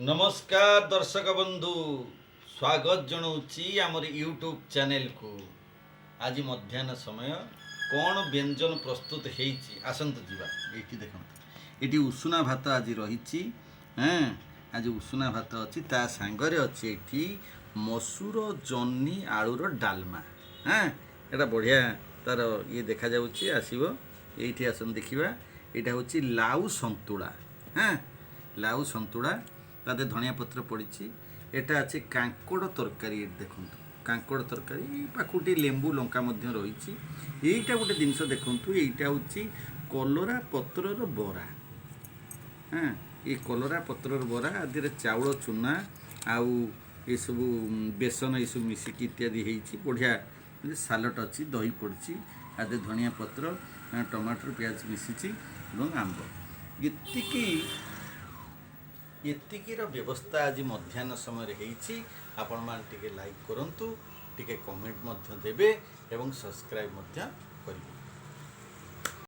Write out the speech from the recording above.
नमस्कार दर्शक बंधु स्वागत जनाऊँगी आमर यूट्यूब चैनल को। आज मध्याह्न समय कौन व्यंजन प्रस्तुत होती आसतु जीवा ये देख ये उषुना भात आज रही। हाँ आज उषुना भात अच्छी ता सांगरे अच्छी ये मसूर जन्नी आलूर डालमा। हाँ यहाँ बढ़िया तार ये देखा आसब ये आसन देखा यहाँ हूँ लाउ संतुला। हाँ लाउ संतुला तादे धनिया पत्र पड़ी। एटा अच्छे कांकड़ तरकारी देखूँ कांकड़ तरकारी पाखुटी लेंबू लंका रही। यहीटा गोटे जिनस देखूँ यहीटा हूँ कलरा पत्रर बरा। हाँ ये कलरा पत्रर बरा आदि चाउल चूना आउ ये सब बेसन ये सब मिसिक इत्यादि बढ़िया सालट अच्छी दही पड़ी आदि धनिया पत्र टमाटर प्याज मिसी आंब एतिकीर व्यवस्था आज मध्याह्न समय होती। आपण मैंने लाइक करूँ टे कमेंट देवे और सब्सक्राइब करेंगे।